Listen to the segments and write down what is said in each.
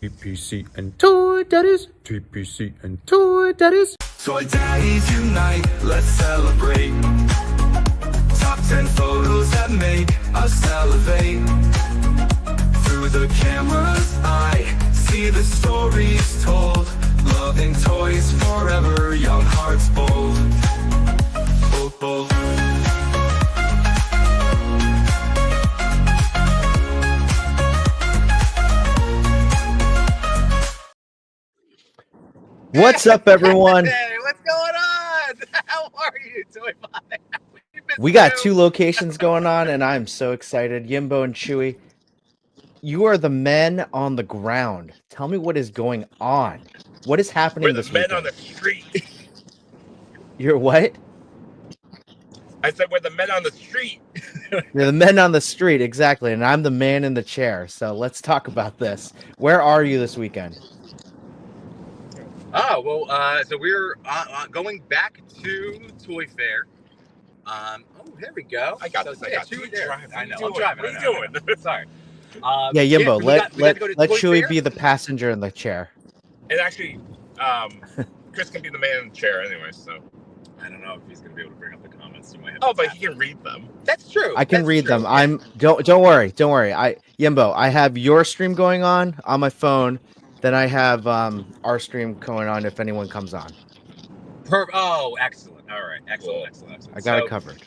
TPC and Toy Daddies, TPC and Toy Daddies. Toy Daddies unite, let's celebrate. Top 10 photos that make us salivate. Through the camera's eye, see the stories told. Loving toys forever, young hearts bold. Bold, bold. What's up, everyone? Hey, what's going on? How are you, Toy Pie? We got two locations going on, and I'm so excited. Yimbo and Chewie, you are the men on the ground. Tell me what is going on. What is happening We're the this men weekend? on the street. You're what? I said we're the men on the street. You're the men on the street, exactly, and I'm the man in the chair. So let's talk about this. Where are you this weekend? Oh, well, so we're going back to Toy Fair. Oh, there we go. I got so, this. I yeah, got Chewie you. there. Driving. I know. What I'm driving. are you doing? Sorry. Yeah, Yimbo, so let we got to go to let Toy Chewie Fair. be the passenger in the chair. And actually, Chris can be the man in the chair anyway. So. I don't know if he's going to be able to bring up the comments. You might have. Oh, but he can read them. That's true. I can That's read true. them. I'm don't worry. Yimbo, I have your stream going on my phone. Then I have our stream going on if anyone comes on. Oh, excellent. All right. Excellent. I got it covered.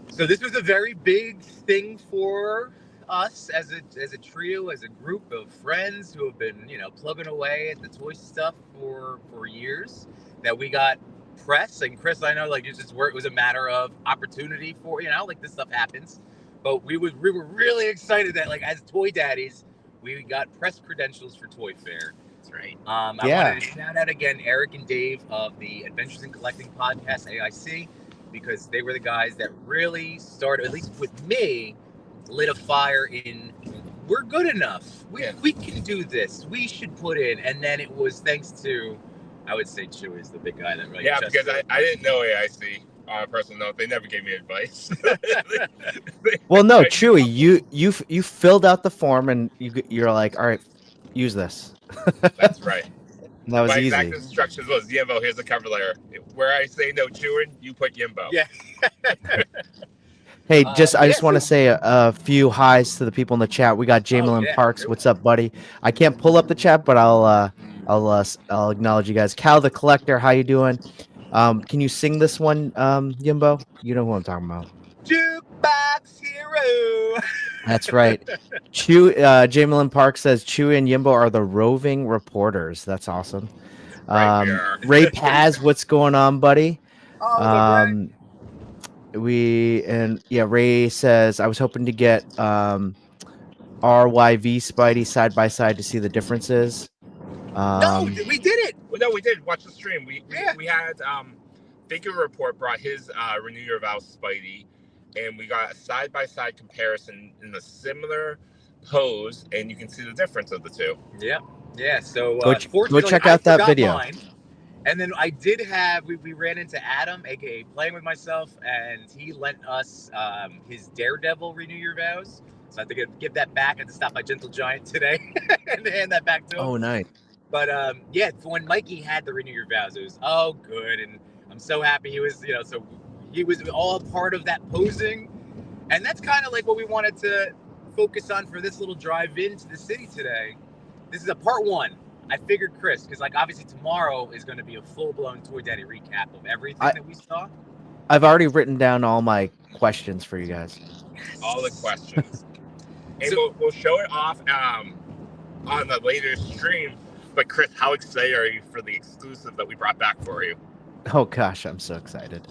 So this was a very big thing for us as a trio, as a group of friends who have been, plugging away at the toy stuff for years. That we got press, and Chris, I know, it was a matter of opportunity for this stuff happens, but we were really excited that as Toy Daddies, we got press credentials for Toy Fair. That's right. I wanted to shout out again Eric and Dave of the Adventures in Collecting podcast, AIC, because they were the guys that really started, at least with me, lit a fire in, we're good enough. We can do this. We should put in. And then it was thanks to, I would say Chewie is the big guy that really. Yeah, because I didn't know AIC on a personal note. They never gave me advice. Well, no, Chewie, you filled out the form and you're like, all right, use this. That's right. And that was My easy. exact instructions was, Yimbo, here's the cover layer. Where I say no chewing, you put Yimbo. Yeah. Hey, I just want to say a few highs to the people in the chat. We got Jamilyn Parks. Cool. What's up, buddy? I can't pull up the chat, but I'll acknowledge you guys. Cal the Collector, how you doing? Can you sing this one, Yimbo? You know who I'm talking about. Jukebox Hero. That's right. Jamilyn Park says Chewie and Yimbo are the roving reporters. That's awesome. Right, Ray Paz, what's going on, buddy? Oh, Ray says I was hoping to get RYV Spidey side by side to see the differences. No, we did it. Well, no, we did. Watch the stream. We had Figure Report brought his Renew Your Vows Spidey, and we got a side-by-side comparison in a similar pose, and you can see the difference of the two. Yeah. So go check out that video. Mine, and then I did have we ran into Adam, aka Playing With Myself, and he lent us his Daredevil Renew Your Vows. So I have to give that back. I had to stop by Gentle Giant today and hand that back to him. Oh, nice. But when Mikey had the Renew Your Vows, it was good, and I'm so happy he was, so he was all part of that posing, and that's kind of like what we wanted to focus on for this little drive into the city today. This is a part one. I figured Chris, because obviously tomorrow is going to be a full-blown Toy Daddy recap of everything that we saw. I've already written down all my questions for you guys. All the questions, and we'll show it off on the later stream. But Chris, how excited are you for the exclusive that we brought back for you? Oh gosh, I'm so excited.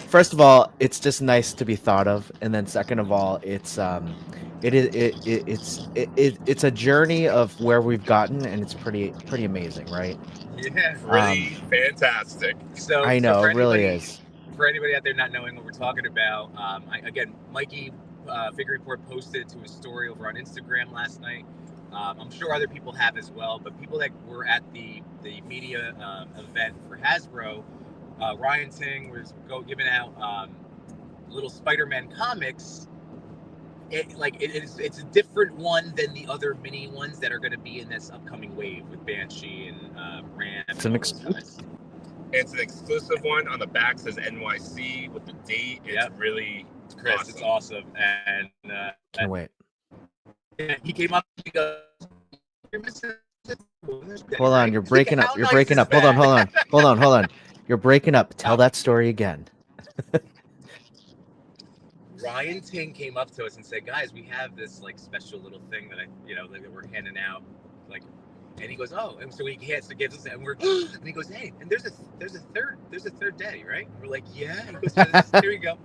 First of all, it's just nice to be thought of, and then second of all, it's a journey of where we've gotten, and it's pretty amazing, right? Yeah, pretty fantastic. So I know, it really is. For anybody out there not knowing what we're talking about, Mikey Figure Report posted to his story over on Instagram last night. I'm sure other people have as well, but people that were at the media event for Hasbro, Ryan Ting was giving out little Spider-Man comics it's a different one than the other mini ones that are going to be in this upcoming wave with Banshee and Ram. It's an exclusive. It's an exclusive one. On the back says NYC with the date. It's really Chris. awesome. It's awesome, and Can't wait. he came up. He goes, "You're missing." Hold on, you're breaking up. You're breaking up. Hold on. You're breaking up. Tell that story again. Ryan Ting came up to us and said, "Guys, we have this like special little thing that that we're handing out, like." And he goes, "Oh," and so he gives us, and and he goes, "Hey, and there's a third daddy, right?" And we're like, "Yeah." He goes, "Here you go."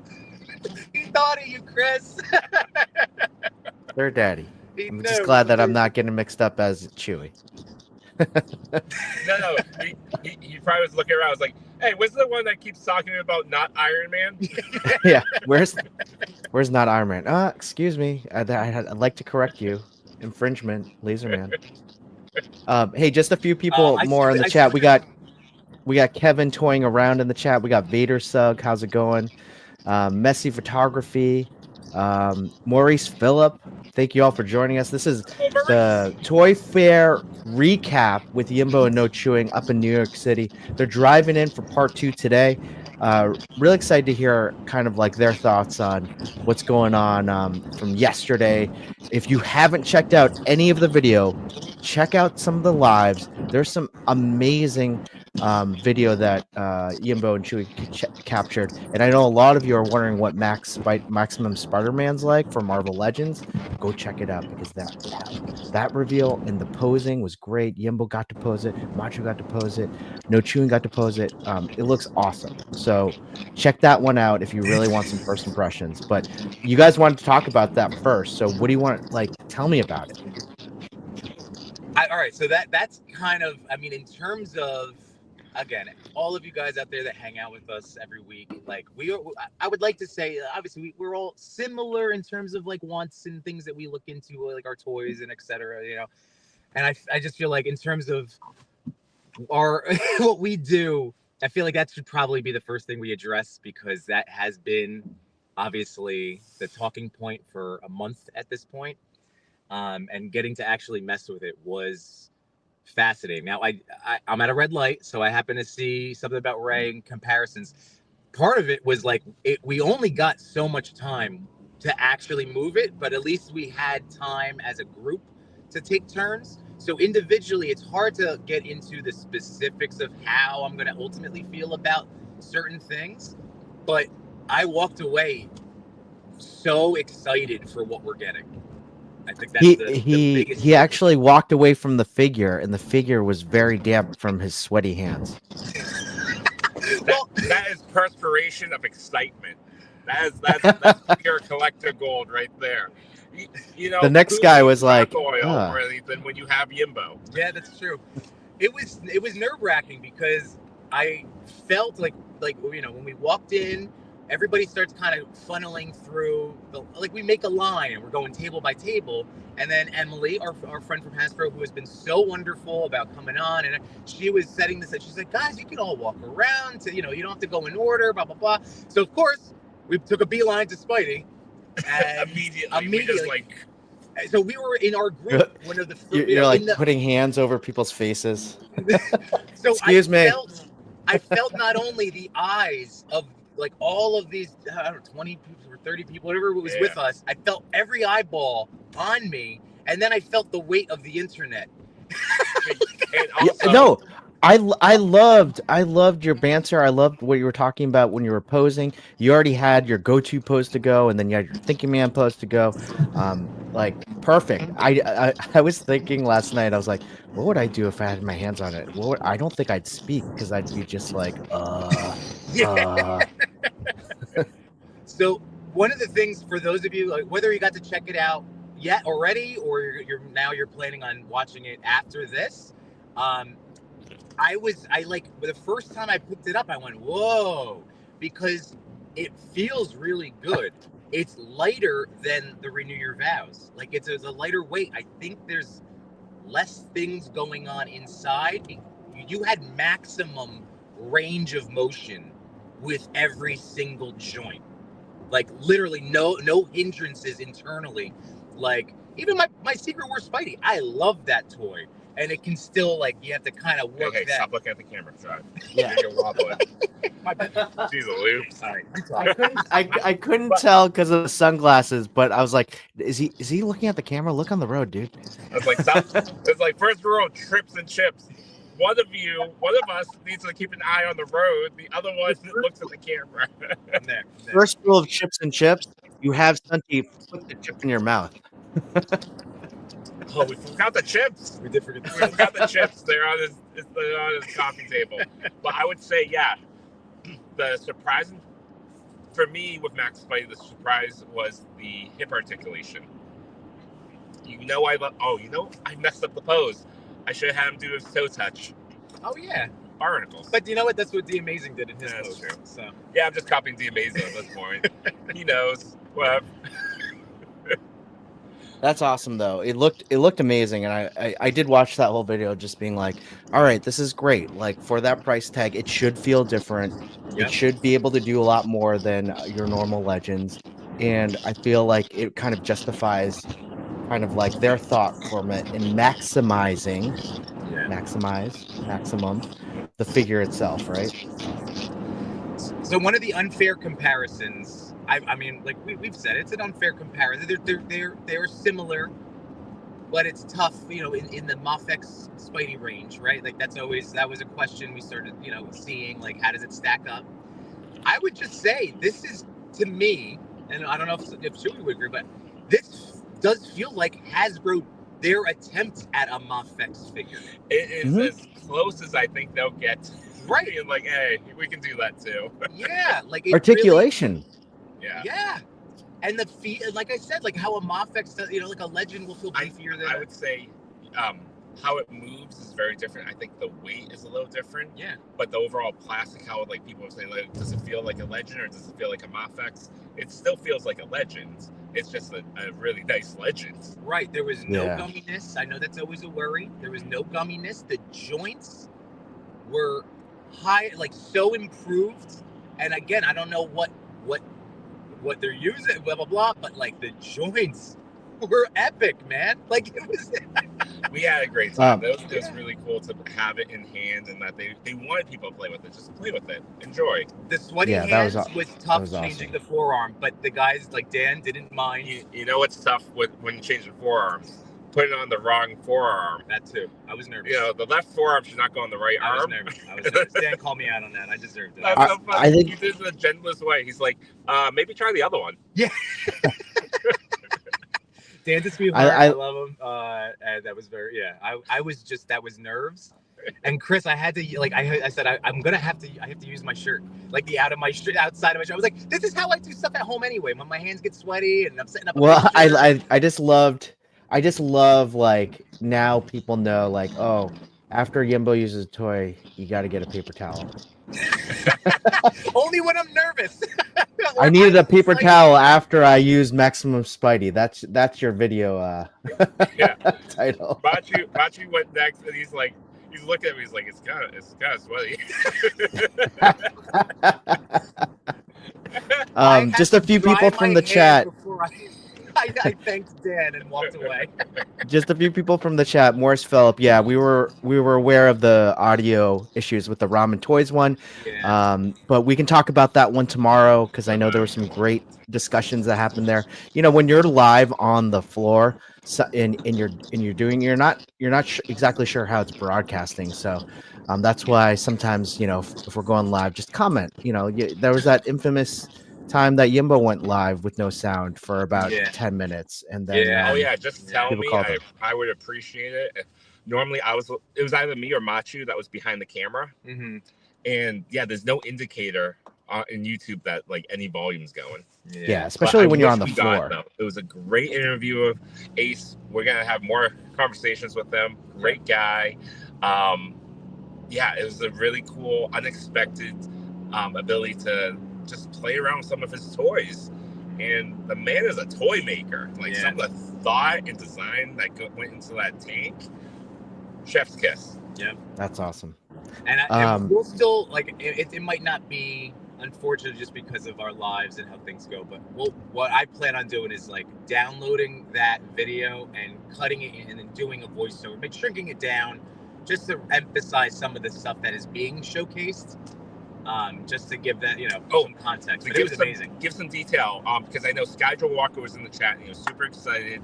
He thought of you, Chris. Third daddy. I'm just No, glad that I'm not getting mixed up as Chewie. No, he probably was looking around. I was like, "Hey, what's the one that keeps talking about not Iron Man?" Yeah, where's not Iron Man? Excuse me. I'd like to correct you. Infringement, Laser Man. Hey, just a few people more in the chat. We got Kevin toying around in the chat. We got Vader Sug. How's it going? Messy Photography. Maurice Phillip. Thank you all for joining us. This is the Toy Fair recap with Yimbo and No Chewing up in New York City. They're driving in for part 2 today. Really excited to hear kind of like their thoughts on what's going on from yesterday. If you haven't checked out any of the video, check out some of the lives. There's some amazing video that Yimbo and Chewie captured, and I know a lot of you are wondering what Maximum Spider-Man's like for Marvel Legends. Go check it out, because that reveal and the posing was great. Yimbo got to pose it, Macho got to pose it, No Chewing got to pose it. It looks awesome. So check that one out if you really want some first impressions. But you guys wanted to talk about that first, so what do you want? Like, tell me about it. All right, so that's kind of, I mean, in terms of, again, all of you guys out there that hang out with us every week, like I would like to say, obviously we're all similar in terms of like wants and things that we look into, like our toys and etc. And I just feel like in terms of our what we do, I feel like that should probably be the first thing we address, because that has been obviously the talking point for a month at this point. And getting to actually mess with it was fascinating. Now I'm at a red light, so I happen to see something about Ray and comparisons. Part of it was like we only got so much time to actually move it, but at least we had time as a group to take turns. So individually, it's hard to get into the specifics of how I'm going to ultimately feel about certain things, but I walked away so excited for what we're getting. I think that's the biggest he actually walked away from the figure, and the figure was very damp from his sweaty hands. That is perspiration of excitement. That's pure collector gold right there. You know, the next guy was like, oil really than when you have Yimbo. Yeah, that's true. It was nerve-wracking, because I felt like when we walked in, everybody starts kind of funneling through like we make a line and we're going table by table, and then Emily, our friend from Hasbro, who has been so wonderful about coming on, and she was setting this up. She's like, "Guys, you can all walk around to, you don't have to go in order, blah blah blah." So of course we took a beeline to Spidey, and immediately just like, so we were in our group, one of the you're like putting hands over people's faces. So excuse me. I felt not only the eyes of like all of these, I don't know, 20 people or 30 people, whatever was with us. I felt every eyeball on me, and then I felt the weight of the internet. And also, no, I loved your banter. I loved what you were talking about when you were posing. You already had your go-to pose to go, and then you had your thinking man pose to go. Like perfect. I was thinking last night, I was like, what would I do if I had my hands on it? I don't think I'd speak, because I'd be just like, So one of the things for those of you, like whether you got to check it out yet already, or you're planning on watching it after this, I the first time I picked it up, I went, whoa, because it feels really good. It's lighter than the Renew Your Vows. Like it's a lighter weight. I think there's less things going on inside. You had maximum range of motion with every single joint. Like literally no hindrances internally. Like even my Secret War Spidey, I love that toy. And it can still, like, you have to kind of work Hey, that. stop looking at the camera, John. Yeah. You're wobbling. Jeez, Loops. All right, you I talk. I couldn't tell because of the sunglasses, but I was like, is he looking at the camera? Look on the road, dude. I was like, stop. It's like first rule, trips and chips. One of us needs to keep an eye on the road. The other one looks at the camera. There. First rule of chips and chips: you have Stunty put the chip in your mouth. Oh, we forgot the chips. We did forget We forgot the chips. They're on his coffee table. But I would say, yeah, the surprise for me with Max Spidey, the surprise was the hip articulation. I messed up the pose. I should have had him do his toe touch. Oh yeah. Barnacles. But you know what? That's what The Amazing did in his Yeah, that's pose. true. So Yeah, I'm just copying The Amazing at this point. He knows. Whatever. That's awesome, though. It looked amazing, and I did watch that whole video, just being like, all right, this is great. Like for that price tag, it should feel different. Yep. It should be able to do a lot more than your normal Legends, and I feel like it kind of justifies kind of like their thought from it in maximum the figure itself, right? So one of the unfair comparisons, I mean, like we've said, it's an unfair comparison. They're similar, but it's tough, in the Mafex Spidey range, right? Like that was a question we started, seeing, like how does it stack up? I would just say this is, to me, and I don't know if Chewie would agree, but this does feel like Hasbro, their attempt at a Mafex figure. It is as close as I think they'll get. Right. And like, hey, we can do that too. Yeah, like it Articulation. Yeah. Yeah. And the feet, like I said, like how a Mafex does, like a Legend will feel beefier than I would say how it moves is very different. I think the weight is a little different. Yeah. But the overall plastic, how like people are saying, like, does it feel like a Legend or does it feel like a Mafex? It still feels like a Legend. It's just a really nice Legend. Right. There was no gumminess. I know that's always a worry. There was no gumminess. The joints were high, like so improved. And again, I don't know what they're using, blah blah blah, but like the joints were epic, man. Like it was. We had a great time. It was really cool to have it in hand, and that they wanted people to play with it. Just play with it, enjoy. The sweaty hands was tough changing the forearm, but the guys like Dan didn't mind. You know what's tough when you change the forearms? Putting on the wrong forearm. That too. I was nervous. The left forearm should not go on the right arm. I was nervous. Dan called me out on that. I deserved it. That's so funny. I think he did it in the gentlest way. He's like, maybe try the other one. Yeah. Dan's a sweetheart. I love him. And that was I was just, that was nerves. And Chris, I had to, like, I said, I'm gonna have to use my shirt, like the outside of my shirt. I was like, this is how I do stuff at home anyway. When my hands get sweaty and I'm setting up. Well, I just love like now people know, like, oh, after Yimbo uses a toy, you got to get a paper towel. Only when I'm nervous. I needed a paper towel after I used Maximum Spidey. That's your video title. Bachi went next, and he's looking at me. He's like, it's kind of sweaty. Just a few people from the chat. I thanked Dan and walked away. Just a few people from the chat. Morris Phillip, yeah, we were aware of the audio issues with the Ramen Toys one, but we can talk about that one tomorrow because I know there were some great discussions that happened there. When you're live on the floor, and you're not exactly sure how it's broadcasting, so that's why sometimes if we're going live, just comment. There was that infamous time that Yimbo went live with no sound for about 10 minutes, and then just tell me. I would appreciate it. Normally it was either me or Machu that was behind the camera, and there's no indicator in YouTube that like any volume's going. Especially when you're on the floor. It was a great interview of Ace. We're gonna have more conversations with them. Great guy. It was a really cool, unexpected ability to just play around with some of his toys, and the man is a toy maker. Like some of the thought and design that went into that tank, chef's kiss. Yeah, that's awesome. And we'll still, like, it might not be unfortunately, just because of our lives and how things go. But what I plan on doing is like downloading that video and cutting it in and doing a voiceover, but shrinking it down just to emphasize some of the stuff that is being showcased. Just to give that, some context. But it was amazing. Give some detail, because I know Skydro Walker was in the chat and he was super excited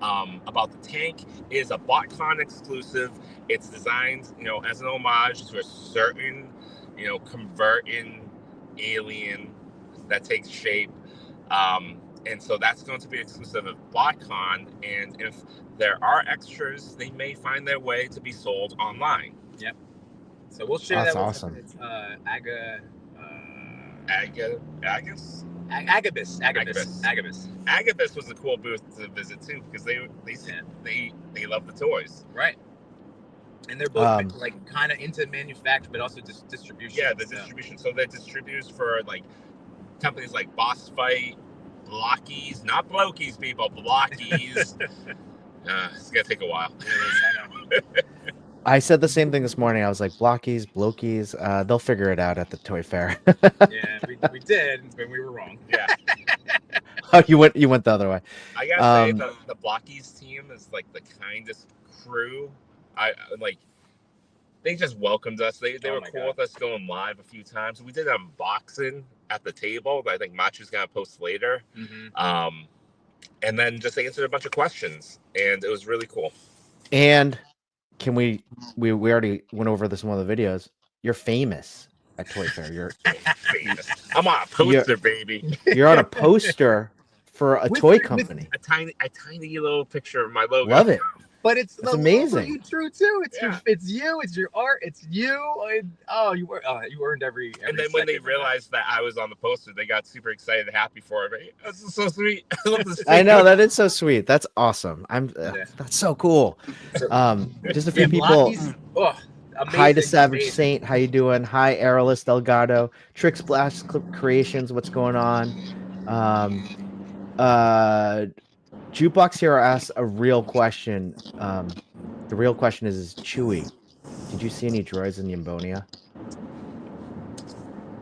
about the tank. It is a BotCon exclusive. It's designed, as an homage to a certain, converting alien that takes shape. And so that's going to be exclusive of BotCon. And if there are extras, they may find their way to be sold online. Yep. So we'll share That's that. Awesome. It's Agabus. Agabus was a cool booth to visit too, because they love the toys. Right. And they're both like kind of into manufacture, but also distribution. Yeah, the distribution. So they're distributors for like companies like Boss Fight, Blockies, not Blokies, people, Blockies. It's gonna take a while. I know. I said the same thing this morning. I was like, Blockies, Blokies, they'll figure it out at the toy fair. Yeah, we did, but we were wrong. Yeah. Oh, you went the other way. I gotta say, the Blockies team is like the kindest crew. I like. They just welcomed us. They were cool with us going live a few times. We did an unboxing at the table that I think Machu's gonna post later. Mm-hmm. And then just answered a bunch of questions, and it was really cool. And can we already went over this in one of the videos. You're famous at Toy Fair. You're famous. I'm on a poster, baby. You're on a poster for a toy company. A tiny little picture of my logo. Love it. But it's amazing. You true too. It's you. It's your art. It's you. You earned every. And then when they realized that I was on the poster, they got super excited, and happy for me. That's so sweet. I love this. I know that is so sweet. That's awesome. That's so cool. Just a few people. Hi to Savage Saint. How you doing? Hi, Aerolus Delgado. Tricks Blast Creations. What's going on? Jukebox Hero asks a real question. The real question is Chewie, did you see any droids in Yimbonia?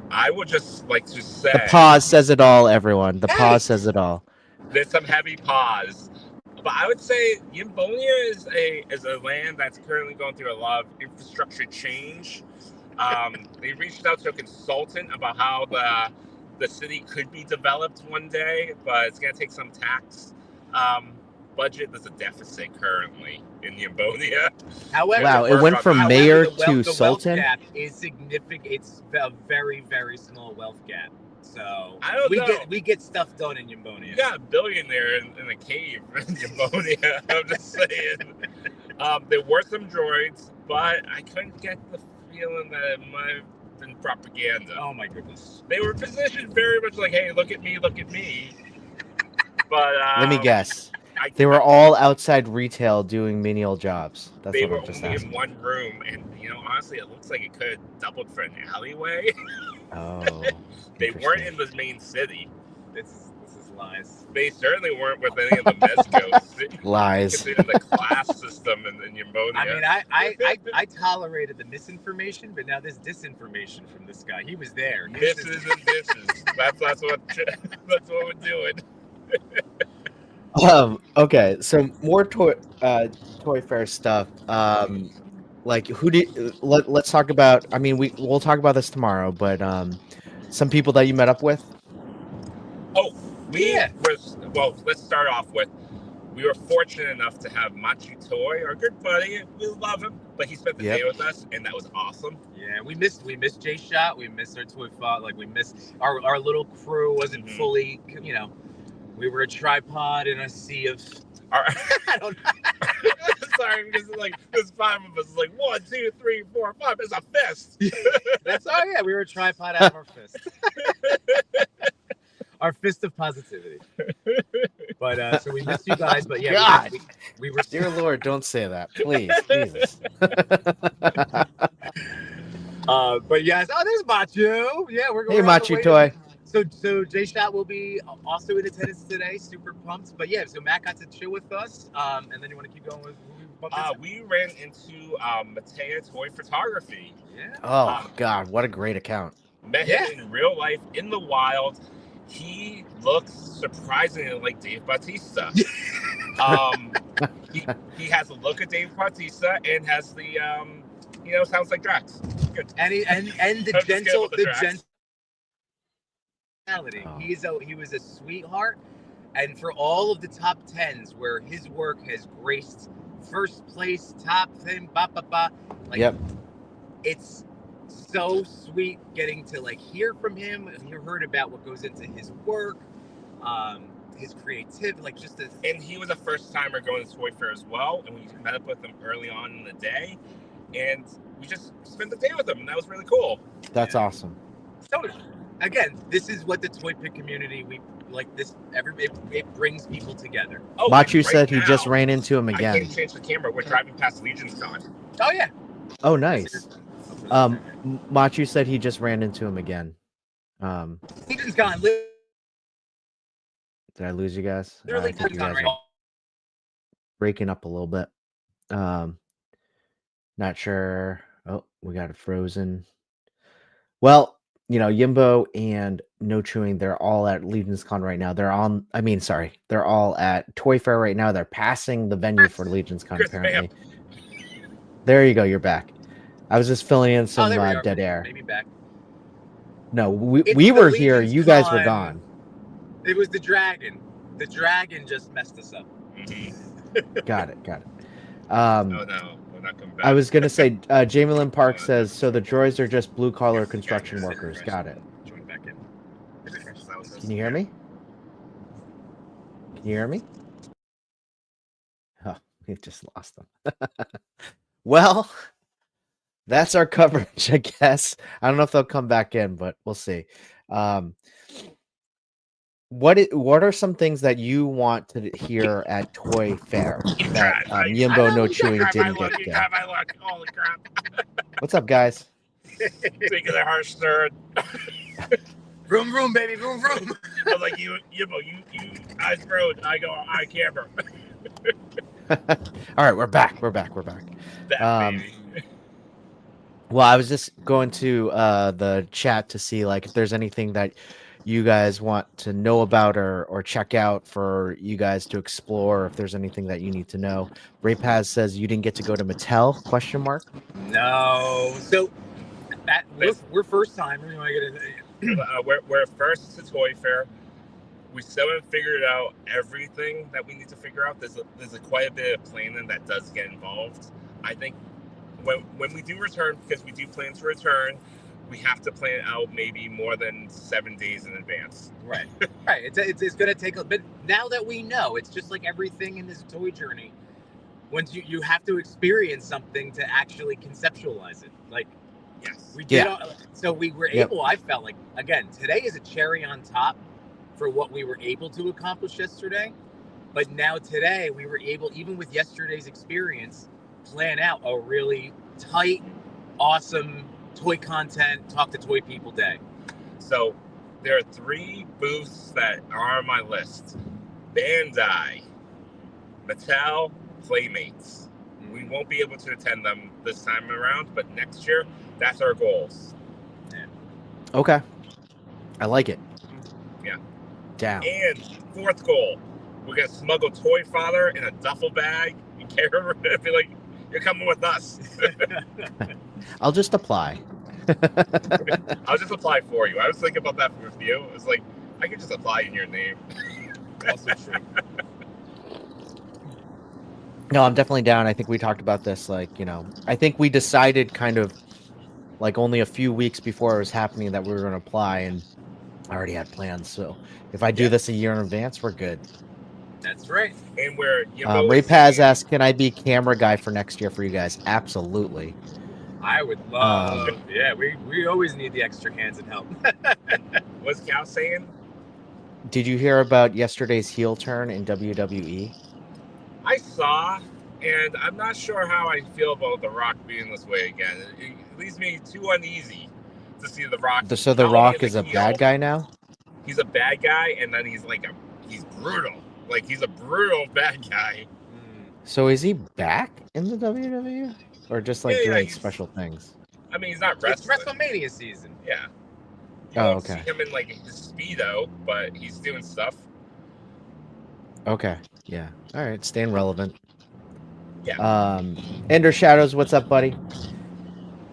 I would just like to say... The pause says it all, everyone. The pause says it all. There's some heavy pause. But I would say Yimbonia is a land that's currently going through a lot of infrastructure change. They reached out to a consultant about how the city could be developed one day, but it's going to take some tax budget. There's a deficit currently in Yimbonia. However, wow, it went from mayor to the sultan. Wealth gap is significant. It's a very, very small wealth gap. So we get stuff done in Yimbonia. You got a billionaire in a cave in Yimbonia. I'm just saying. There were some droids, but I couldn't get the feeling that it might have been propaganda. Oh my goodness. They were positioned very much like, hey, look at me, look at me. But let me guess. They were all outside retail doing menial jobs. That's they what were I'm just only asking. in one room, and honestly, it looks like it could have doubled for an alleyway. Oh, they weren't in the main city. This is lies. They certainly weren't with any of the mezcos. Lies. Considering the class system in Yimbonia. I mean, I tolerated the misinformation, but now there's disinformation from this guy. He was there. This is. That's what we're doing. Okay, so more toy fair stuff. Like let's talk about. I mean, we'll talk about this tomorrow, but some people that you met up with. Oh, well, let's start off with. We were fortunate enough to have Machu Toy, our good buddy. We love him, but he spent the day with us, and that was awesome. Yeah, we missed J Shot. We missed our toy fought. Like we missed our little crew wasn't fully. We were a tripod in a sea of. I don't know. Sorry, because there's five of us. It's like 1, 2, 3, 4, 5. It's a fist. That's we were a tripod out of our fist. Our fist of positivity. But so we missed you guys. But yeah, God. we were. Dear Lord, don't say that, please, Jesus. But yes, there's Machu. Yeah, we're going. Hey, Machu Toy. So J Shot will be also in attendance today. Super pumped. But yeah, so Matt got to chill with us. And then you want to keep going with who we bumped into? We ran into Matea Toy Photography. Yeah. Oh God, what a great account. Met him in real life, in the wild. He looks surprisingly like Dave Bautista. He has a look of Dave Bautista and has the sounds like Drax. Good. And the gentle. Oh. He was a sweetheart, and for all of the top 10s where his work has graced first place, top 10, it's so sweet getting to hear from him. You heard about what goes into his work, his creativity, and he was a first timer going to Toy Fair as well, and we met up with him early on in the day, and we just spent the day with him, and that was really cool. That's awesome. So again, this is what the Toy Pit community, we like this. It brings people together. Oh, Machu said he just ran into him again. I can't change the camera. We're driving past Legion's Con. Oh yeah. Oh nice. Machu said he just ran into him again. Legion's Con. Did I lose you guys? I think you guys are breaking up a little bit. Not sure. Oh, we got it frozen. Well, Yimbo and No Chewing, they're all at Legion's Con right now. They're all at Toy Fair right now. They're passing the venue for Legion's Con, apparently. There you go. You're back. I was just filling in some dead air. Maybe back. No, we were here. You guys were gone. It was the dragon. The dragon just messed us up. Got it. Oh no. Not come back. I was gonna say, Jamie Lynn Park says, so the droids are just blue collar construction workers. Got it. Join back in. Can you hear me? Oh, we just lost them. Well, that's our coverage, I guess. I don't know if they'll come back in, but we'll see. What are some things that you want to hear at Toy Fair that Yimbo No Chewing didn't get done? Holy crap. What's up, guys? Speaking of harsh third. Vroom, vroom, baby, vroom, vroom. I'm like, Yimbo, you eyes road, I go eye camera. All right, we're back. Well, I was just going to the chat to see if there's anything that you guys want to know about or check out for you guys to explore, if there's anything that you need to know. Ray Paz says you didn't get to go to Mattel, ? No. So we're first timers. We're first to Toy Fair. We still haven't figured out everything that we need to figure out. There's quite a bit of planning that does get involved. I think when we do return, because we do plan to return, we have to plan out maybe more than 7 days in advance. Right. It's going to take a bit. Now that we know, it's just like everything in this toy journey. Once you have to experience something to actually conceptualize it. Yes, we did. So we were able. I felt like, again, today is a cherry on top for what we were able to accomplish yesterday. But now today we were able, even with yesterday's experience, plan out a really tight, awesome toy content, talk to toy people day. So there are 3 booths that are on my list: Bandai, Mattel, Playmates. We won't be able to attend them this time around, but next year, that's our goals. Yeah. Okay. I like it. Yeah. Down. And 4th goal, we're going to smuggle Toy Father in a duffel bag and carry her and be like, you're coming with us. I'll just apply. I'll just apply for you. I was thinking about that with you. It was like, I could just apply in your name. Also true. No, I'm definitely down. I think we talked about this. I think we decided kind of only a few weeks before it was happening that we were going to apply, and I already had plans. So if I do this a year in advance, we're good. That's right. And where Ray Paz asked, can I be camera guy for next year for you guys? Absolutely. I would love. We always need the extra hands and help. What's Cal saying? Did you hear about yesterday's heel turn in WWE? I saw, and I'm not sure how I feel about The Rock being this way again. It leaves me too uneasy to see The Rock. So The Rock is a bad guy now? He's a bad guy, and then he's he's brutal. He's a brutal bad guy. So is he back in the WWE? Or just doing special things? I mean, he's not wrestling. It's WrestleMania season. Yeah. You Oh, won't okay. see him in like his Speedo, but he's doing stuff. Okay. Yeah. All right. Staying relevant. Yeah. Ender Shadows, what's up, buddy?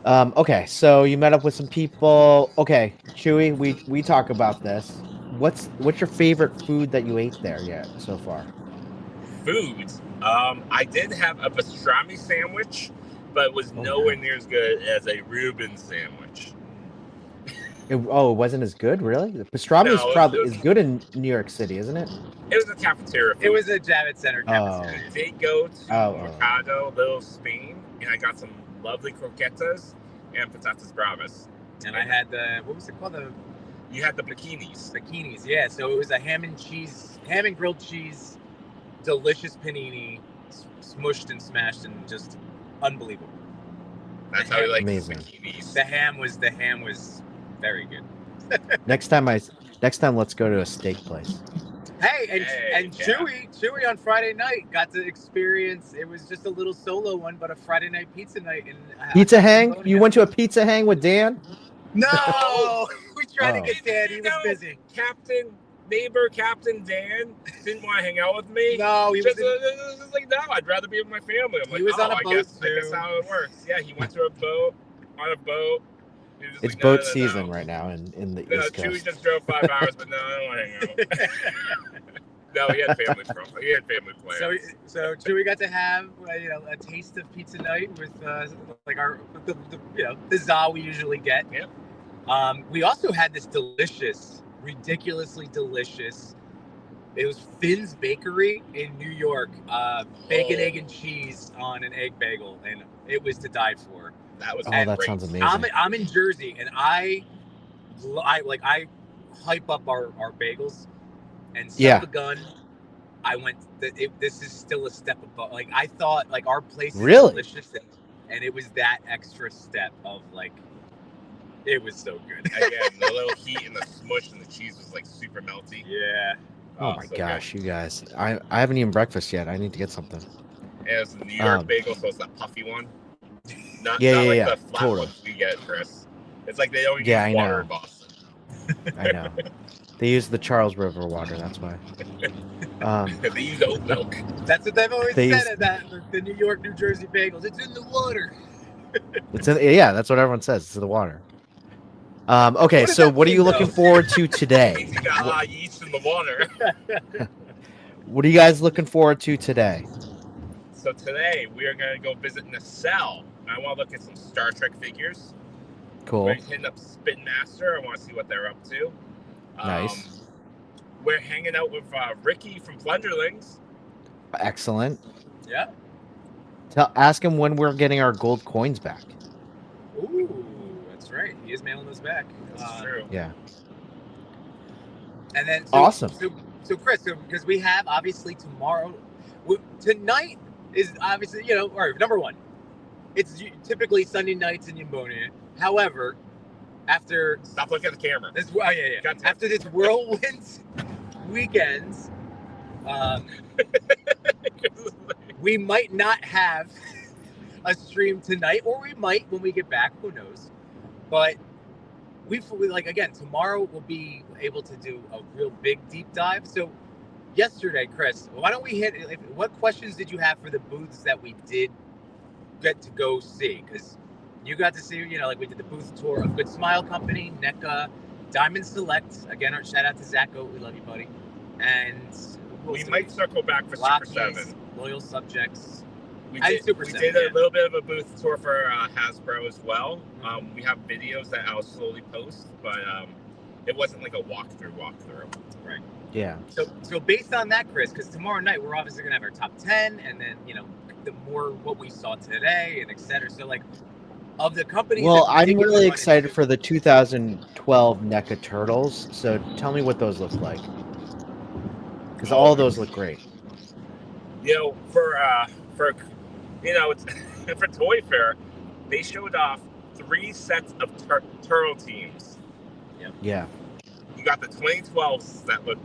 Okay, so you met up with some people. Okay, Chewy, we talk about this. What's your favorite food that you ate there yet so far? Foods. I did have a pastrami sandwich, but it was nowhere nice. near as good as a Reuben sandwich. It wasn't as good, really? The pastrami No, is probably is good in New York City, isn't it? It was a cafeteria food. It was a Javits Center cafeteria. I did go to Oh. Chicago, Little Spain, and I got some lovely croquetas and patatas bravas. And I had what was it called? You had the bikinis. Bikinis, yeah. So it was a ham and grilled cheese, delicious panini, smushed and smashed, and just unbelievable. That's how we like the Amazing. bikinis. The ham was very good. Next time let's go to a steak place. Hey, and yeah. Chewy on Friday night got to experience. It was just a little solo one, but a Friday night pizza night. Pizza hang? You went to a pizza hang with Dan? No, we tried to Oh. get Dan. He was busy. Captain Dan didn't want to hang out with me. No, he was. Just like, no, I'd rather be with my family. I'm like, He was on a I boat, guess too. that's how it works. Yeah, he went to on a boat. He was just It's like, boat no. season right now in the No, East Chewy Coast. just drove 5 hours, but no, I don't want to hang out. No, he had family plans. So Chewy got to have a taste of pizza night with the za we usually get. Yep. We also had this delicious, ridiculously delicious. It was Finn's Bakery in New York. Bacon, egg, and cheese on an egg bagel, and it was to die for. That was That great. sounds amazing. I'm in Jersey, and I hype up our bagels. And son Yeah. of a gun, I went. This is still a step above. Like I thought, like our place is Really? delicious, and it was that extra step of like, it was so good. Again, the little heat and the smush and the cheese was like super melty. Yeah. Oh my so gosh, you guys. I haven't even breakfast yet. I need to get something. good. And it was the New York bagel, so it's that puffy one. Not Yeah, like yeah, the flat totally. ones we get, Chris. It's like they don't Yeah, use I water know. in Boston. I know. They use the Charles River water, that's why. They use oat milk. That's what they've always They said at the New York, New Jersey bagels. It's in the water. Yeah, that's what everyone says. It's the water. Okay, What does so that what are you mean, looking though? forward to today? You got a lot of yeast in the water. What are you guys looking forward to today? So today we are going to go visit Nacelle. I want to look at some Star Trek figures. Cool. We're hitting up Spin Master. I want to see what they're up to. Nice. We're hanging out with Ricky from Plunderlings. Excellent. Yeah. Ask him when we're getting our gold coins back. Ooh, that's right. He is mailing those back. That's true. Yeah. And then Awesome. So Chris, because we have obviously tomorrow, tonight is obviously all right. Number one, it's typically Sunday nights in Yimbo. However, after Stop looking at the camera. this, after this whirlwind weekends, we might not have a stream tonight, or we might when we get back. Who knows? But again, tomorrow we'll be able to do a real big deep dive. So yesterday, Chris, why don't we what questions did you have for the booths that we did get to go see? Because you got to see, we did the booth tour of Good Smile Company, NECA, Diamond Select. Again, our shout out to Zach Oat. We love you, buddy. And We might circle back for Lockies, Super 7. Loyal Subjects. We And did, Super we 7, did yeah. a little bit of a booth tour for Hasbro as well. We have videos that I'll slowly post, but it wasn't like a walkthrough. Right. Yeah. So based on that, Chris, because tomorrow night we're obviously gonna have our top 10, and then the more what we saw today and etc. So of the companies. Well, that I'm particularly really wanted excited to- for the 2012 NECA Turtles. So tell me what those look like. Because all those look great. It's for Toy Fair, they showed off 3 sets of turtle teams. Yeah. You got the 2012s that look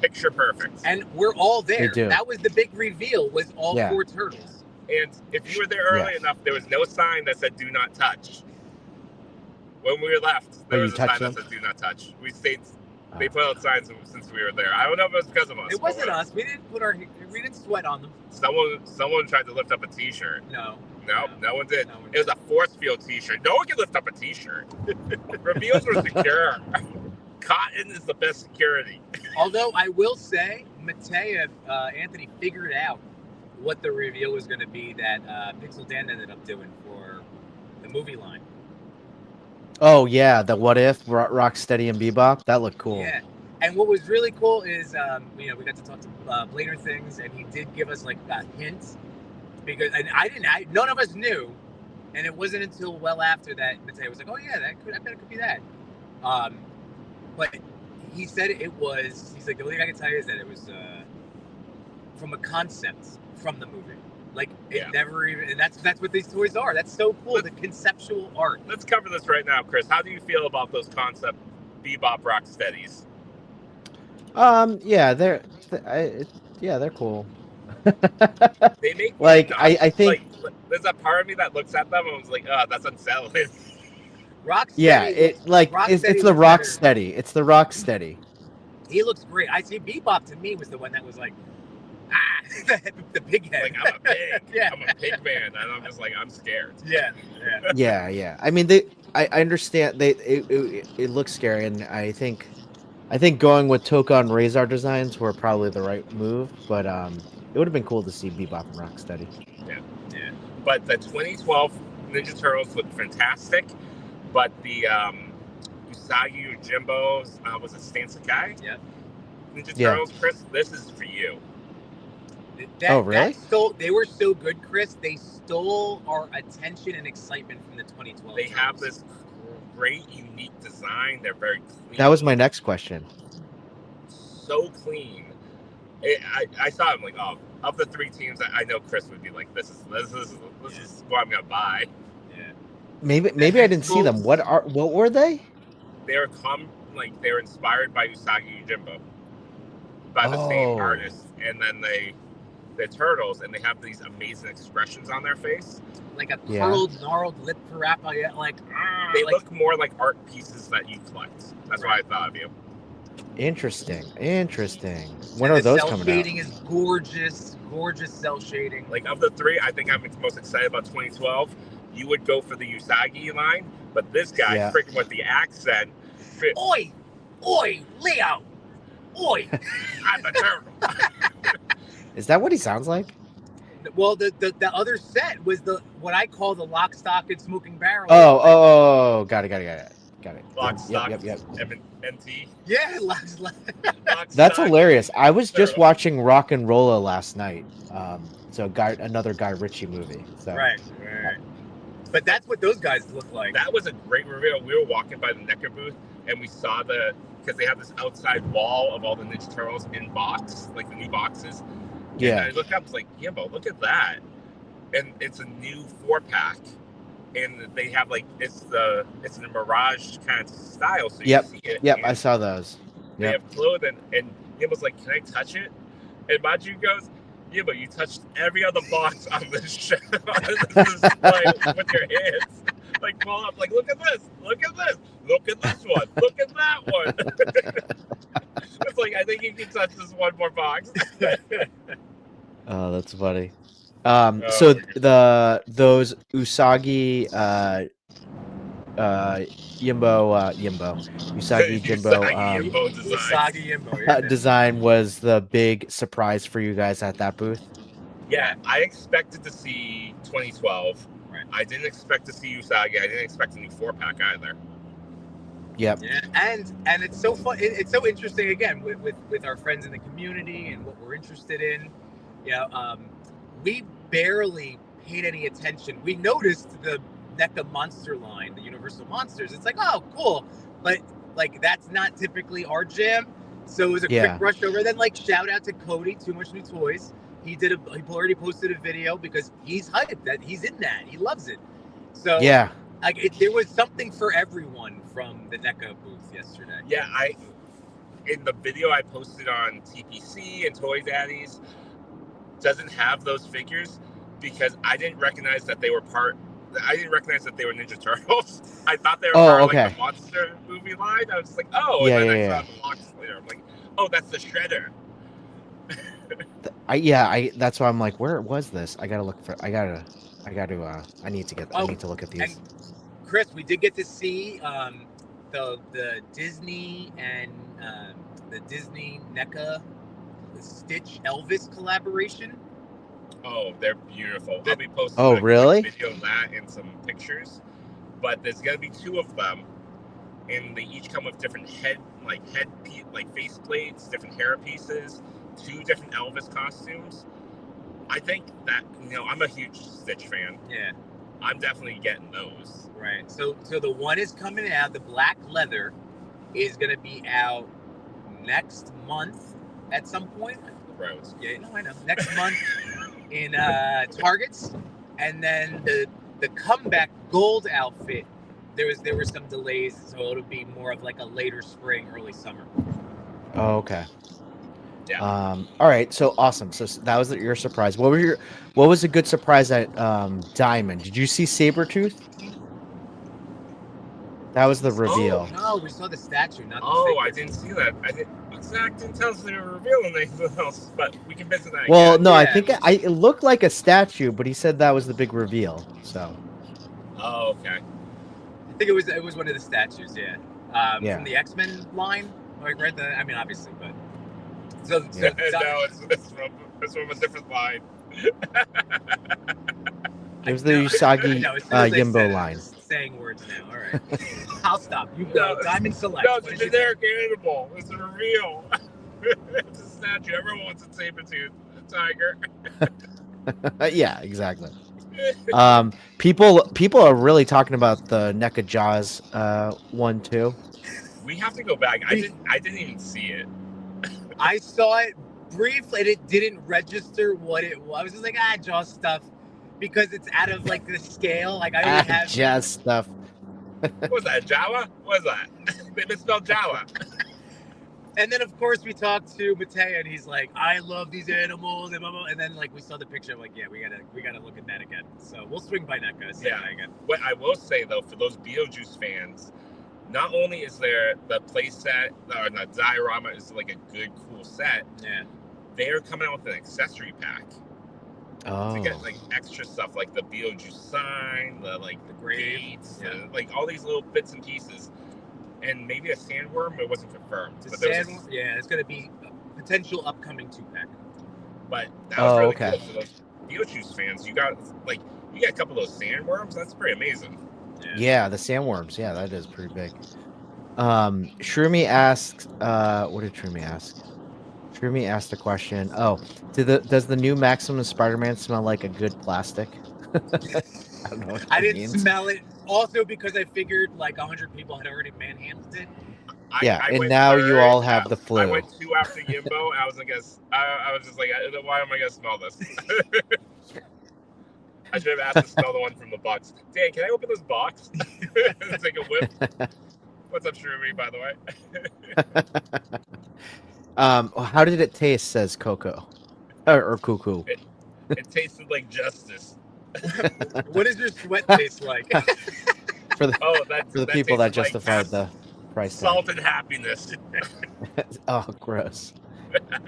picture perfect. And we're all there. They do. That was the big reveal. Was all Yeah. 4 turtles. And if you were there early Yes. enough, there was no sign that said "Do not touch." When we left, Oh, there you was a sign touched that them? said "Do not touch." We stayed. They Oh. put out signs since we were there. I don't know if it was because of us. It but wasn't whatever. us. We didn't sweat on them. Someone tried to lift up a T-shirt. No. No one did. No one It was a force field T-shirt. No one can lift up a T-shirt. Reveals were secure. Cotton is the best security. Although I will say, Anthony figured out what the reveal was going to be that Pixel Dan ended up doing for the movie line. Oh yeah, the What If Rocksteady and Bebop. That looked cool. Yeah. And what was really cool is, we got to talk to Blader Things, and he did give us like a hint, because none of us knew, and it wasn't until well after that Mateo was like, "Oh yeah, I bet it could be that." But he said it was. He's like, the only thing I can tell you is that it was from a concept from the movie. Like it never even. And that's what these toys are. That's so cool. The conceptual art. Let's cover this right now, Chris. How do you feel about those concept Bebop Rocksteadies? Yeah, they're cool. They make like I think like, there's a part of me that looks at them and was like, "Oh, that's unsettling." Rocksteady. Yeah, it's the Rocksteady. It's the Rocksteady. He looks great. I see Bebop to me was the one that was like, the big head. Like I'm a pig. Yeah. I'm a pig man, and I'm just like I'm scared. Yeah. I mean, I understand it looks scary, and I think going with Toka and Razor designs were probably the right move, but it would have been cool to see Bebop and Rocksteady. Yeah. But the 2012 Ninja Turtles looked fantastic, but the Usagi Yojimbo's was it Stan Sakai? Yeah. Ninja Turtles, Chris, this is for you. Oh, really? They were so good, Chris. They stole our attention and excitement from the 2012. They have this great, unique design. They're very clean. That was my next question. So clean. I saw them like, oh, of the three teams, I know Chris would be like, this is what I'm gonna buy. Yeah. Maybe I didn't see them. What were they? They're inspired by Usagi Yojimbo, by the same artist, and then they're turtles, and they have these amazing expressions on their face, like a curled, gnarled lip for Raphael. They look more like art pieces that you collect. That's why I thought of you. Interesting. When are those coming out? Cell shading is gorgeous cell shading. Like of the three, I think I'm most excited about 2012. You would go for the Usagi line, but this guy freaking with the accent. Oi, Leo, oi! I'm a turtle. Is that what he sounds like? Well, the other set was what I call the Lock, Stock, and Smoking Barrel. Oh, got it. Lock, Stock, yep. NT. Yeah, Lock, That's hilarious. I was just watching Rock and Rolla last night. So another Guy Ritchie movie. So. Right. But that's what those guys look like. That was a great reveal. We were walking by the NECA booth, and we saw because they have this outside wall of all the Ninja Turtles in box, like the new boxes. Yeah. And I looked up, it's like, Yimbo, look at that. And it's a new 4-pack. And they have it's in a Mirage kind of style. So you see it. Yep, I saw those. They have clothing, and Yimbo's like, can I touch it? And Maju goes, Yimbo, you touched every other box on this display with your hands. Like, pull up, like, look at this, look at this one, look at that one. It's like, I think you can touch this one more box. Oh, that's funny. So those Usagi Usagi Yimbo design was the big surprise for you guys at that booth. Yeah, I expected to see 2012. Right. I didn't expect to see Usagi. I didn't expect a new 4-pack either. Yep. Yeah, and it's so fun. It's so interesting again with our friends in the community and what we're interested in. We barely paid any attention. We noticed the NECA monster line, the Universal Monsters. It's like, oh, cool, but that's not typically our jam. So it was a quick rush over. Then shout out to Cody, Too Much New Toys. He already posted a video because he's hyped that he's in that. He loves it. So yeah. There was something for everyone from the NECA booth yesterday. Yeah, in the video I posted on TPC and Toy Daddies doesn't have those figures because I didn't recognize that they were part I didn't recognize that they were Ninja Turtles. I thought they were Oh, part of, okay. like the monster movie line. I was just like, oh, Yeah, and then yeah, I saw the blocks later. I'm like, oh, that's the Shredder. That's why I'm like, where was this? I need to look at these. And Chris, we did get to see the Disney and the Disney NECA Stitch Elvis collaboration. Oh, they're beautiful. I'll be posting Oh, a really? quick video of that and some pictures. But there's gonna be 2 of them, and they each come with different face plates, different hair pieces, 2 different Elvis costumes. I think that I'm a huge Stitch fan. Yeah, I'm definitely getting those. right. So the one is coming out. The black leather is gonna be out next month at some point. Gross. Yeah, no, I know. Next month in Targets, and then the comeback gold outfit. There were some delays, so it'll be more of like a later spring, early summer. Oh, okay. Yeah. All right. So awesome. So that was your surprise. What was a good surprise at Diamond? Did you see Sabretooth? That was the reveal. Oh, no, we saw the statue, not the Oh, figure. I didn't see that. Zach didn't tell us they were revealing anything else, but we can visit that Well, again. no, I Yeah. think it looked like a statue, but he said that was the big reveal. So Oh, okay. I think it was one of the statues, yeah. Yeah. From the X-Men line. Like right the I mean obviously, but so Yeah. No, it's from a different line. it was the Usagi No, as soon as I Yimbo said it, line. I'm just saying words now. All right. I'll stop. You No, go. Diamond Select. No, What it's did a you think? generic animal. It's a reveal. It's a statue. Everyone wants a saber-tooth tiger. Yeah, exactly. People are really talking about the NECA Jaws one too. We have to go back. I didn't even see it. I saw it briefly and it didn't register what it was. I was just like, Jaws stuff. Because it's out of like the scale. Like I already have Jazz stuff. What was that, Jawa? What was that? They misspelled Jawa. And then of course we talked to Mateo and he's like, I love these animals and blah, blah. And then like we saw the picture. I'm like, yeah, we gotta look at that again. So we'll swing by NECA. See that again. What I will say though, for those Beetlejuice fans, not only is there the play set, or the diorama is like a good, cool set. Yeah. They are coming out with an accessory pack Oh, to get like extra stuff, like the Beetlejuice sign, the gates, like all these little bits and pieces, and maybe a sandworm. It wasn't confirmed. But it's gonna be a potential upcoming 2-pack. But that was really okay. cool for those Beetlejuice fans. You got a couple of those sandworms. That's pretty amazing. yeah, the sandworms. Yeah, that is pretty big. Shroomy asks, what did Shroomy ask? Shroomy asked a question. Oh, does the new Maximum Spider-Man smell like a good plastic? I don't know what that I didn't means. smell it. Also because I figured like 100 people had already manhandled it. Yeah, and went now third. you all have the flu. I went 2 after Yimbo. I was like, I was just like, why am I gonna smell this? I should have asked to smell the one from the box. Dan, can I open this box? Take a whip. What's up, Shroomy, by the way? How did it taste? Says Coco, or Cuckoo. It tasted like justice. What does your sweat taste like? For the people that tasted justified like the price tag. salt and happiness. Oh, gross.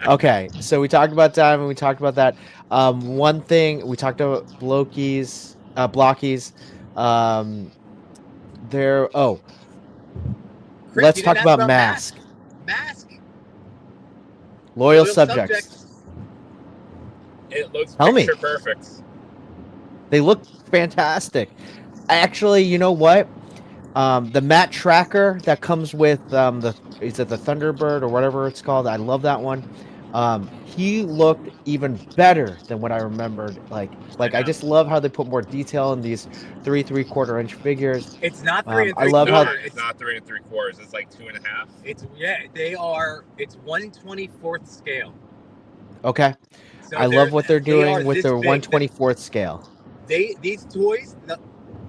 Okay, so we talked about time and we talked about that. One thing we talked about Blockies. Chris, Let's you talk didn't ask about Mask. Mask. Loyal subjects. It looks Tell me. picture perfect. They look fantastic. Actually, you know what? The matte tracker that comes with is it the Thunderbird or whatever it's called? I love that one. He looked even better than what I remembered. Like I just love how they put more detail in these 3 3/4 inch figures. It's not 3 I love how It's not 3 3/4. It's like 2.5. It's 1/24th scale. Okay. So I love what they're they are doing with this their big. 1/24th scale. These toys,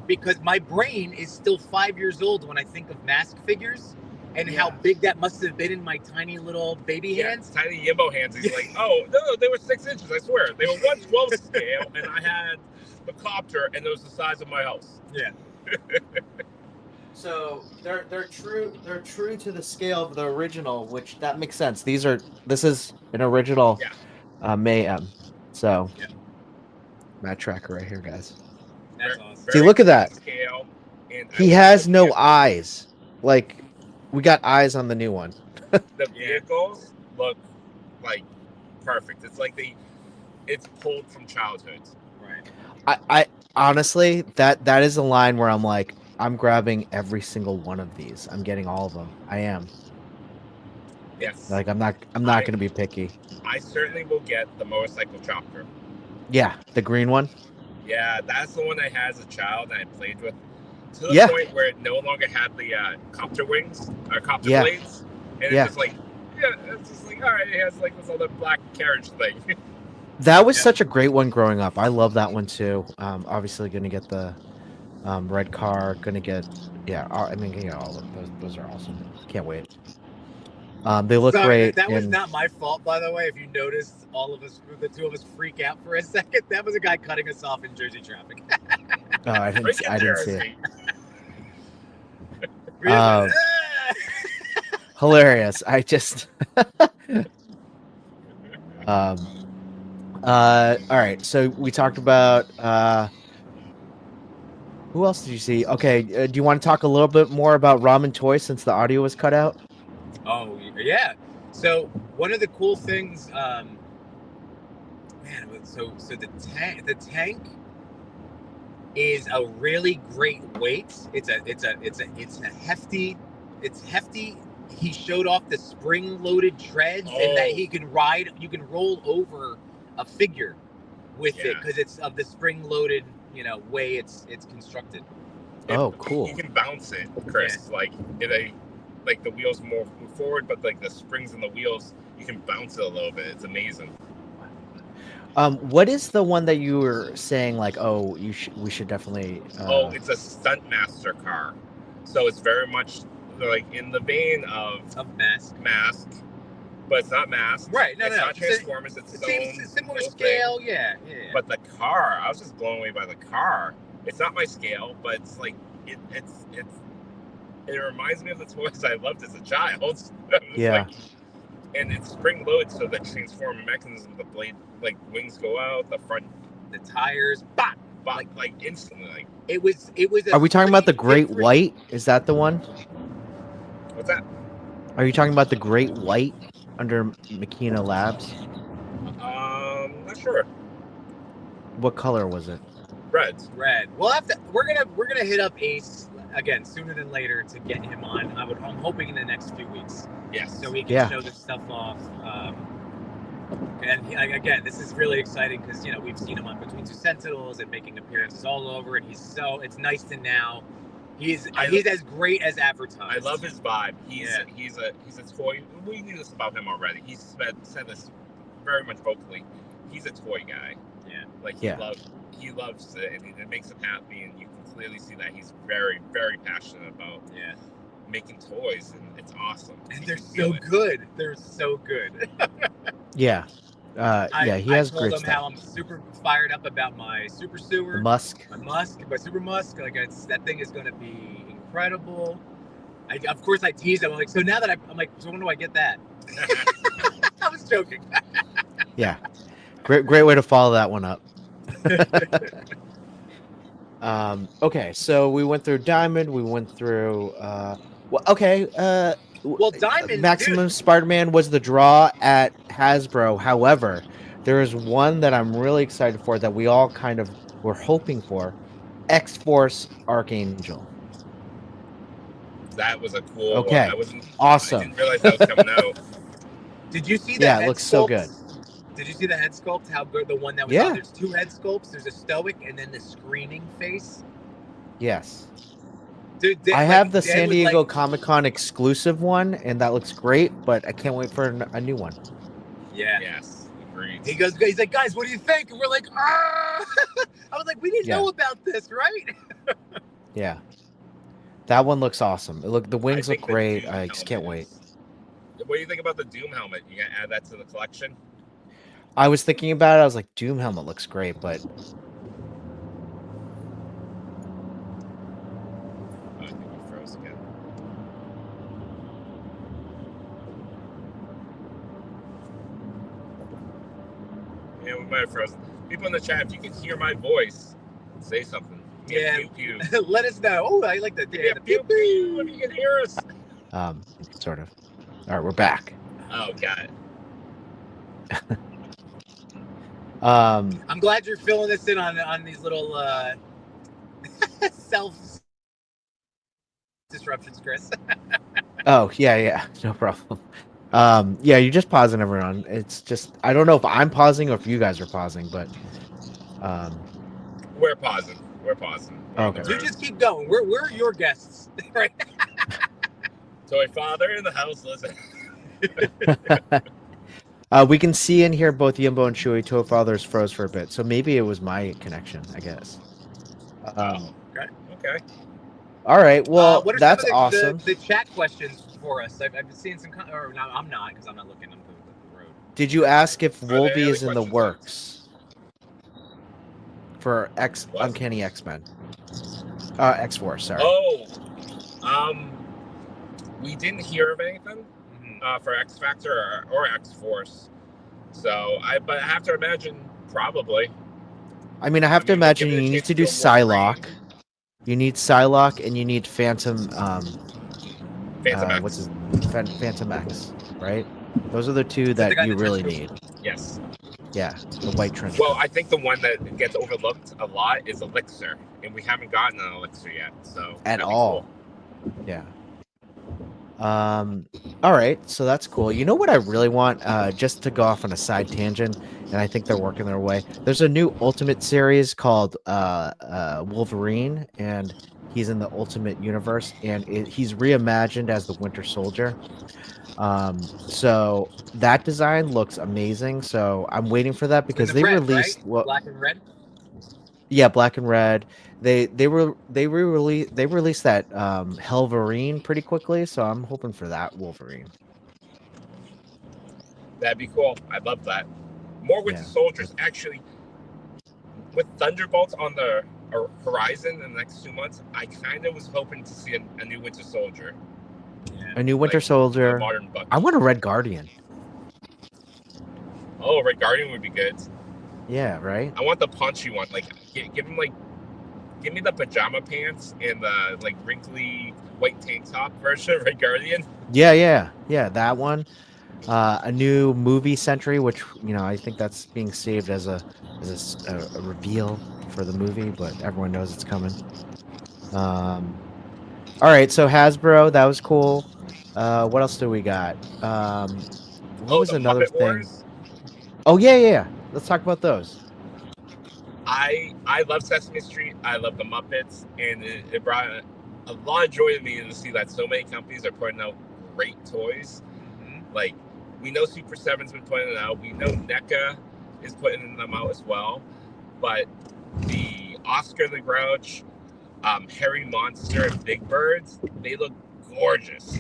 because my brain is still 5 years old when I think of Mask figures and how big that must have been in my tiny little baby hands. Tiny Yimbo hands. He's like, oh no, they were 6 inches. I swear, they were 1/12 scale, and I had the copter, and it was the size of my house. Yeah. So they're true to the scale of the original, which that makes sense. This is an original Mayhem. So Matt Tracker right here, guys. That's awesome. See, look at that. Scale, and He has no eyes. Like, we got eyes on the new one. The vehicles look like perfect. It's like it's pulled from childhood. Right. I honestly, that is a line where I'm like, I'm grabbing every single one of these. I'm getting all of them. I am. Yes. Like, I'm not going to be picky. I certainly will get the motorcycle chopper. Yeah, the green one. Yeah, that's the one I had as a child and I played with to the point where it no longer had the copter wings or copter blades. And it's just like, it's just like, all right, it has like this other black carriage thing. That was such a great one growing up. I love that one too. Obviously going to get the red car, going to get, I mean, all of those are awesome. Can't wait. They look great. That was not my fault, by the way. If you noticed, the two of us freak out for a second. That was a guy cutting us off in Jersey traffic. Oh, I didn't see it. Hilarious. I just. All right. So we talked about. Who else did you see? Okay. Do you want to talk a little bit more about Ramen Toy since the audio was cut out? Oh yeah. So one of the cool things, so the tank is a really great weight. It's hefty. He showed off the spring-loaded treads and that you can roll over a figure with it because it's of the spring-loaded, way it's constructed. Oh, cool. You can bounce it, Chris. Like the wheels move forward, but like the springs in the wheels, you can bounce it a little bit. It's amazing. What is the one that you were saying? Like, we should definitely. It's a Stuntmaster car, so it's very much like in the vein of Mask, but it's not Mask. Right? No, it's not Transformers. It's similar scale. Yeah. But the car, I was just blown away by the car. It's not my scale, but it's like it reminds me of the toys I loved as a child. And it's spring loaded, so the transforming mechanism, the blade, like wings go out, the front, the tires, like instantly. Like it was. Are we talking about the Great White? Is that the one? What's that? Are you talking about the Great White under Makina Labs? Not sure. What color was it? Red. We'll have to. We're gonna hit up Ace again sooner than later to get him on. I'm hoping in the next few weeks. Yes. So we can show this stuff off. And again, this is really exciting because we've seen him on Between Two Sentinels and making appearances all over, and it's nice to now. He's as great as advertised. I love his vibe. He's a toy. We knew this about him already. He's said this very much vocally. He's a toy guy. Yeah. Like he loves it, and it makes him happy, and you can clearly see that he's very, very passionate about making toys, and it's awesome. And they're so good. They're so good. Yeah. He has great told him stuff. how I'm super fired up about my Super Sewer. My Super Musk. Like that thing is going to be incredible. Of course, I teased him. I'm like, so now that I'm like, so when do I get that? I was joking. Yeah. Great way to follow that one up. Okay, so we went through Diamond. We went through. Diamond. Maximum Spider-Man was the draw at Hasbro. However, there is one that I'm really excited for that we all kind of were hoping for: X-Force Archangel. That was a cool. Okay, awesome. I didn't realize that was coming out. Did you see that? Yeah, it looks so good. Did you see the head sculpt? How good the one that was out? There's two head sculpts. There's a stoic and then the screaming face. Yes. Dude, I have the San Diego Comic-Con exclusive one, and that looks great, but I can't wait for a new one. Yeah. Yes. Agreed. He's like, guys, what do you think? And we're like, ah! I was like, we didn't know about this, right? Yeah. That one looks awesome. The wings look great. I just can't wait. What do you think about the Doom helmet? You gonna add that to the collection? I was thinking about it. I was like, Doom helmet looks great, but froze again. Yeah, we might have frozen. People in the chat, if you can hear my voice, say something. Yeah. Pew, pew. Let us know. Oh, I like the Yeah, pew pew. If you can hear us. Sort of. All right, we're back. Oh, got it. I'm glad you're filling this in on these little self disruptions, Chris. Oh yeah, no problem. Yeah, you're just pausing everyone. It's just I don't know if I'm pausing or if you guys are pausing, but We're pausing. We're pausing. We're on the Okay. You road. just keep going. We're your guests, right? Toy father in the house. Listen. we can see and hear both Yimbo and Chewie. Toe Fathers froze for a bit, so maybe it was my connection. I guess. Okay. All right. Well, what are that's some of awesome. the chat questions for us? I've been seeing some, or no, I'm not because I'm not looking on the road. Did you ask if there any Wolvie other is in the questions? works for What? Uncanny X-Men? X-Force. Sorry. Oh, we didn't hear of anything for X Factor or X Force, so but I have to imagine probably. I mean, I have to imagine give it a you need chance to do to Wolverine. Psylocke. You need Psylocke, and you need Phantom. Phantom X. What's his Phantom X, right? Those are the two Is that the that guy you that really just- need. Yes. Yeah, the white trench. Well, I think the one that gets overlooked a lot is Elixir, and we haven't gotten an Elixir yet. So At that'd be all. cool. Yeah. All right, so that's cool. You know what I really want? Just to go off on a side tangent, and I think they're working their way. There's a new Ultimate series called Wolverine, and he's in the Ultimate Universe, and he's reimagined as the Winter Soldier. So that design looks amazing. So I'm waiting for that because In they the red, released right? Black and red. yeah, black and red. They released that Helverine pretty quickly, so I'm hoping for that Wolverine. That'd be cool. I'd love that. More Winter Yeah. Soldiers. Actually, with Thunderbolts on the horizon in the next 2 months, I kind of was hoping to see a new Winter Soldier. A new Winter Like, Soldier. Modern Bucky. I want a Red Guardian. Oh, Red Guardian would be good. Yeah, right. I want the punchy one. Like, give him give me the pajama pants and the wrinkly white tank top version of Red Guardian. Yeah. That one. A new movie Sentry, which I think that's being saved as a reveal for the movie, but everyone knows it's coming. All right, so Hasbro, that was cool. What else do we got? What was the another Muppet thing? Wars? Oh yeah. Let's talk about those. I love Sesame Street. I love the Muppets, and it brought a lot of joy to me to see that so many companies are putting out great toys. Like, we know Super 7's been putting it out. We know NECA is putting them out as well. But the Oscar the Grouch, Harry Monster, and Big Birds, they look gorgeous.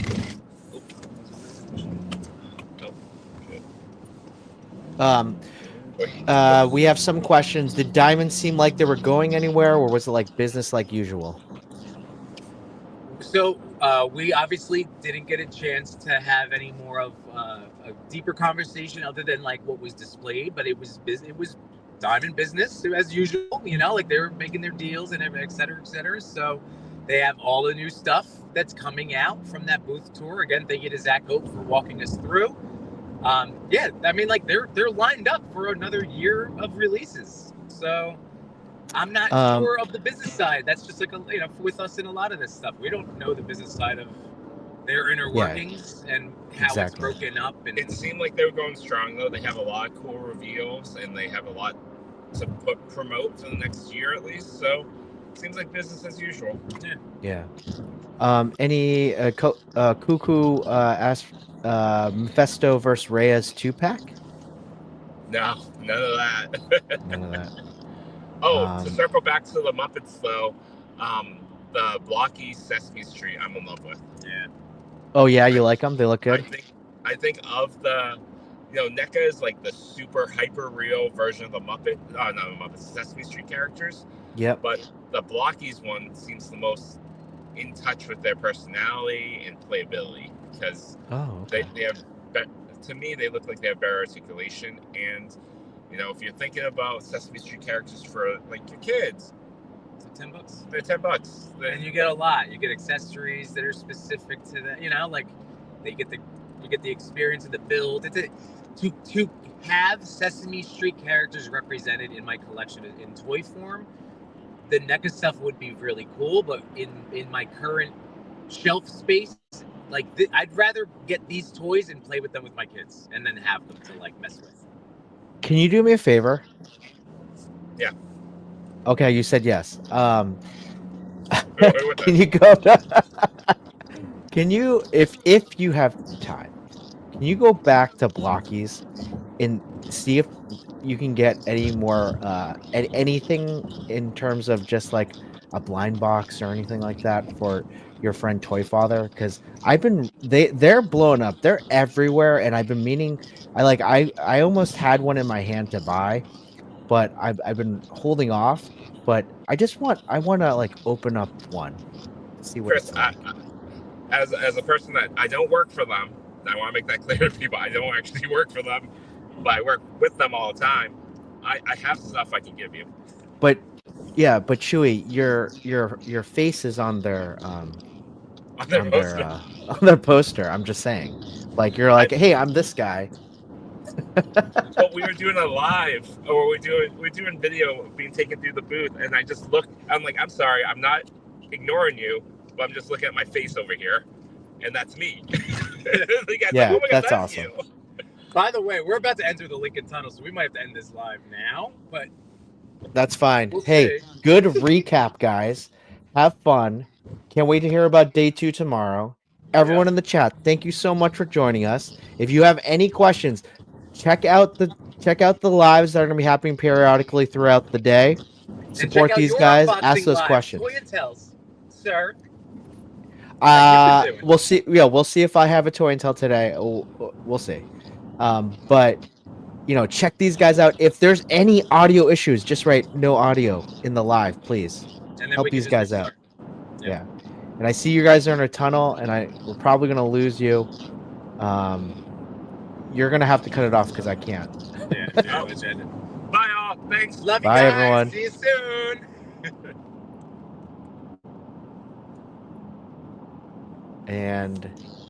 We have some questions. Did Diamond seem like they were going anywhere, or was it like business like usual? So we obviously didn't get a chance to have any more of a deeper conversation other than like what was displayed, but it was Diamond business as usual. Like they were making their deals and et cetera, et cetera. So they have all the new stuff that's coming out from that booth tour. Again, thank you to Zach Hope for walking us through. Yeah, I mean, like they're lined up for another year of releases. So I'm not sure of the business side. That's just like with us in a lot of this stuff, we don't know the business side of their inner workings and how it's broken up. And it seemed like they were going strong though. They have a lot of cool reveals and they have a lot to promote for the next year at least. So it seems like business as usual. Yeah. Any Cuckoo asked Mephisto versus Reyes 2-pack? No, none of that. None of that. Oh, to circle back to the Muppets though, the blocky Sesame Street I'm in love with. Yeah. Oh yeah, you like them? They look good. I think of the, NECA is like the super hyper real version of the Muppet. Oh, no, the Muppet Sesame Street characters. Yep. But the Blockies one seems the most, in touch with their personality and playability, because they have, to me, they look like they have better articulation. And you know, if you're thinking about Sesame Street characters for like your kids, $10. they're $10. And you get a lot. You get accessories that are specific to that. You know, like you get the experience of the build. To have Sesame Street characters represented in my collection in toy form, the NECA stuff would be really cool. But in my current shelf space, like I'd rather get these toys and play with them with my kids, and then have them to like mess with. Can you do me a favor? Yeah. Okay, you said yes. What Can you go? Can you, if you have time, can you go back to Blockies and see if you can get any more anything in terms of just like a blind box or anything like that for your friend Toy Father? Because they're blowing up, they're everywhere, and I've been meaning, I almost had one in my hand to buy, but I've been holding off. But I want to like open up one, see what Chris, it's like. As a person that I don't work for them, I want to make that clear to people. I don't actually work for them, but I work with them all the time. I have stuff I can give you. But yeah, but Chewie, your face is on their on their poster. I'm just saying, like you're like, hey, I'm this guy. But we were doing a live, or we're doing video being taken through the booth, and I just looked. I'm like, I'm sorry, I'm not ignoring you, but I'm just looking at my face over here, and that's me. Yeah, like, oh that's awesome. You. By the way, we're about to enter the Lincoln Tunnel, so we might have to end this live now. But that's fine. We'll hey, see. Good recap, guys. Have fun. Can't wait to hear about day 2 tomorrow. Everyone in the chat, thank you so much for joining us. If you have any questions, check out the lives that are going to be happening periodically throughout the day. Support these guys. Ask those questions. Toy and Tells, sir. We'll see. Yeah, we'll see if I have a toy and tell today. We'll see. But you know, check these guys out. If there's any audio issues, just write no audio in the live, please. And then help these guys out. Yeah. And I see you guys are in a tunnel, and we're probably gonna lose you. You're gonna have to cut it off because I can't. Yeah. Bye all. Thanks. Love you Bye, guys. everyone. See you soon. And